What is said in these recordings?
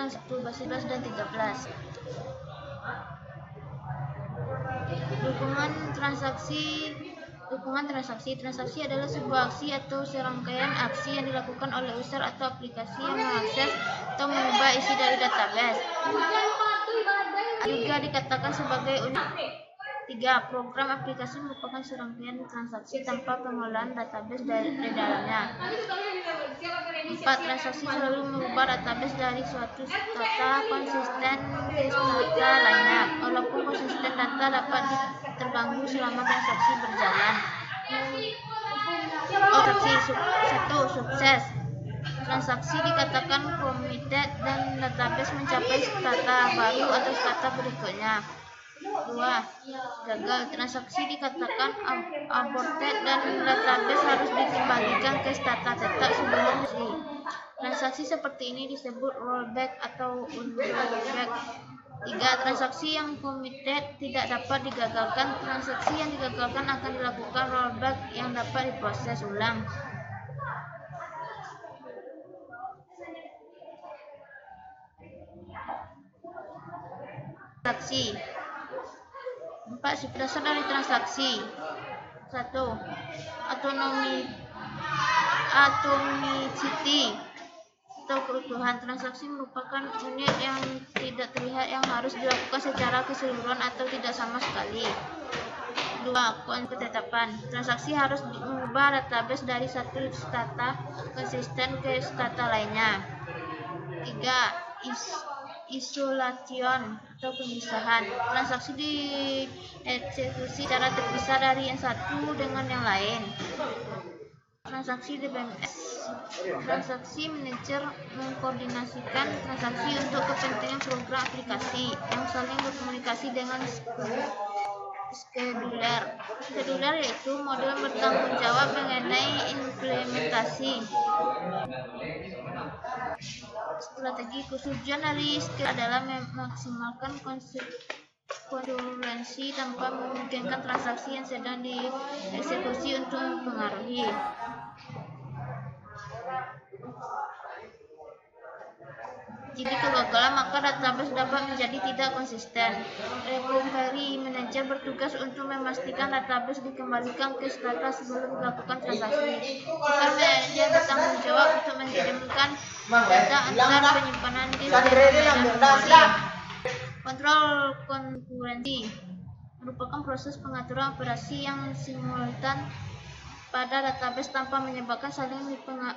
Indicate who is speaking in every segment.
Speaker 1: transaksi basis 11 dan 13. Dukungan transaksi. Transaksi adalah sebuah aksi atau serangkaian aksi yang dilakukan oleh user atau aplikasi yang mengakses atau mengubah isi dari database. Juga dikatakan sebagai unit. 3. Program aplikasi merupakan serangkaian transaksi tanpa pengelolaan database di dalamnya. 4. Transaksi selalu mengubah database dari suatu data konsisten ke data lainnya, walaupun konsisten data dapat terganggu selama transaksi berjalan. Sukses. Transaksi dikatakan committed dan database mencapai stata baru atau stata berikutnya. 2. Gagal. Transaksi dikatakan aborted dan database harus dikembalikan ke stata tetap sebelum sih. Transaksi seperti ini disebut rollback atau unrollback. 3. Transaksi yang committed tidak dapat digagalkan. Transaksi yang digagalkan akan dilakukan rollback yang dapat diproses ulang. Transaksi. 4. Sifat dasar dari transaksi. 1. Atomicity atau keutuhan. Transaksi merupakan unit yang tidak terlihat yang harus dilakukan secara keseluruhan atau tidak sama sekali. 2. Ketetapan. Transaksi harus mengubah database dari satu stata konsisten ke stata lainnya. 3. Isolation atau pemisahan. Transaksi dieksekusi secara terpisah dari yang satu dengan yang lain. Transaksi DBMS. Transaksi manager mengkoordinasikan transaksi untuk kepentingan program aplikasi yang saling berkomunikasi dengan scheduler. Scheduler yaitu model bertanggung jawab mengenai implementasi. Strategi tujuan dari skill adalah memaksimalkan konsistensi tanpa memungkinkan transaksi yang sedang dieksekusi untuk mempengaruhi. Jika kegagalan, maka database dapat menjadi tidak konsisten. Recovery manager bertugas untuk memastikan database dikembalikan ke stata sebelum dilakukan transaksi. Jika manajer bertanggung jawab untuk mengirimkan data antar penyimpanan di dan memori. Kontrol konkurensi merupakan proses pengaturan operasi yang simultan pada database tanpa menyebabkan saling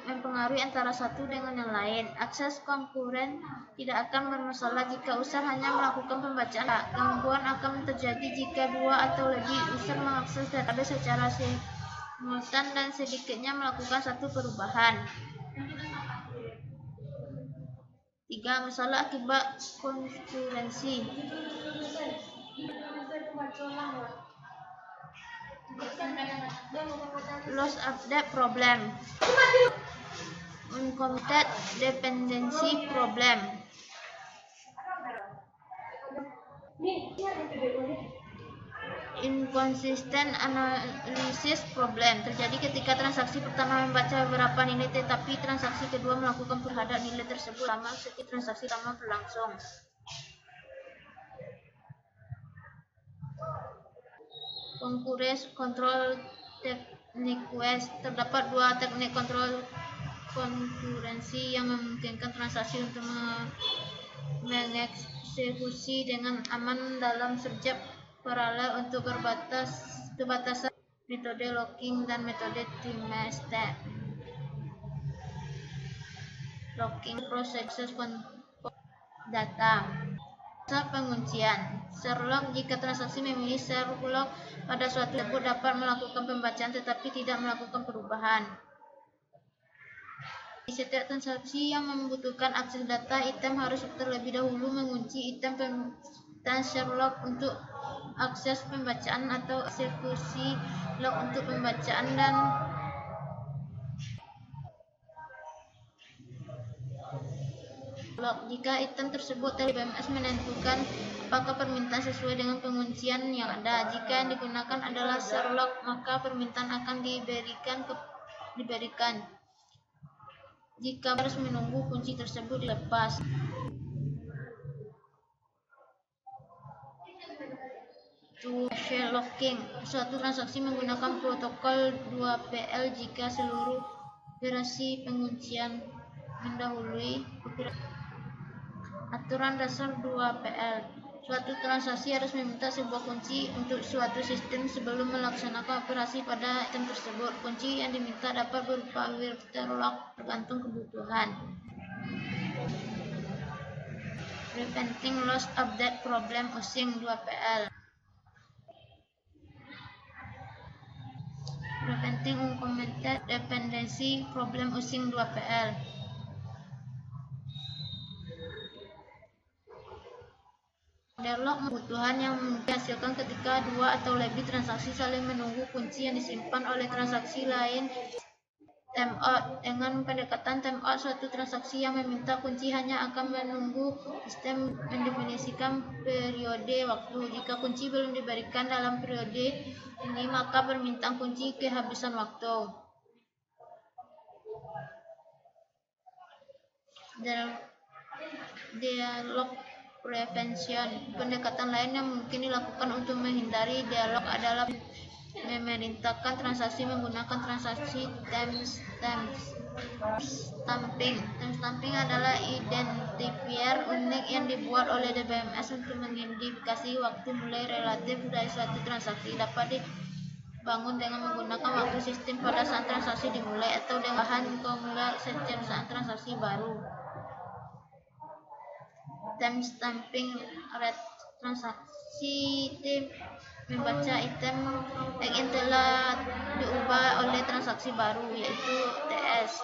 Speaker 1: mempengaruhi antara satu dengan yang lain. Akses konkuren tidak akan bermasalah jika user hanya melakukan pembacaan. Gangguan akan terjadi jika dua atau lebih user mengakses database secara simultan dan sedikitnya melakukan satu perubahan. 3. Masalah akibat konkurensi. Loss update problem. Uncommitted dependency problem. Inconsistent analysis problem. Terjadi ketika transaksi pertama membaca beberapa nilai tetapi transaksi kedua melakukan terhadap nilai tersebut lama setelah transaksi pertama berlangsung. Control techniques. Terdapat dua teknik kontrol konkurensi yang memungkinkan transaksi untuk mengeksekusi dengan aman dalam sejak paralel untuk perbatasan metode locking dan metode timestamp. Locking proses data. Penguncian. Sherlock. Jika transaksi memilih Sherlock pada suatu tersebut dapat melakukan pembacaan tetapi tidak melakukan perubahan. Di setiap transaksi yang membutuhkan akses data, item harus terlebih dahulu mengunci item dan Sherlock untuk akses pembacaan atau eksekusi lock untuk pembacaan dan lock. Jika item tersebut dari BMS menentukan apakah permintaan sesuai dengan penguncian yang ada. Jika yang digunakan adalah Sherlock, maka permintaan akan diberikan. Jika harus menunggu kunci tersebut dilepas. Shell locking. Suatu transaksi menggunakan protokol 2PL jika seluruh operasi penguncian mendahului operasi. Aturan dasar 2PL. Suatu transaksi harus meminta sebuah kunci untuk suatu sistem sebelum melaksanakan operasi pada item tersebut. Kunci yang diminta dapat berupa virtual lock tergantung kebutuhan. Preventing lost update problem using 2PL. Preventing uncommented dependency problem using 2PL. Deadlock kebutuhan yang dihasilkan ketika dua atau lebih transaksi saling menunggu kunci yang disimpan oleh transaksi lain. Timeout. Dengan pendekatan timeout, suatu transaksi yang meminta kunci hanya akan menunggu sistem mendefinisikan periode waktu. Jika kunci belum diberikan dalam periode ini, maka permintaan kunci kehabisan waktu. Dialog prevention. Pendekatan lain yang mungkin dilakukan untuk menghindari dialog adalah memerintahkan transaksi menggunakan transaksi timestamping. Timestamping adalah identifier unik yang dibuat oleh DBMS untuk mengindikasi waktu mulai relatif dari suatu transaksi. Dapat dibangun dengan menggunakan waktu sistem pada saat transaksi dimulai atau dengan bahan formula setiap saat transaksi baru. Timestamping rate. Transaksi membaca item yang telah diubah oleh transaksi baru, yaitu TS.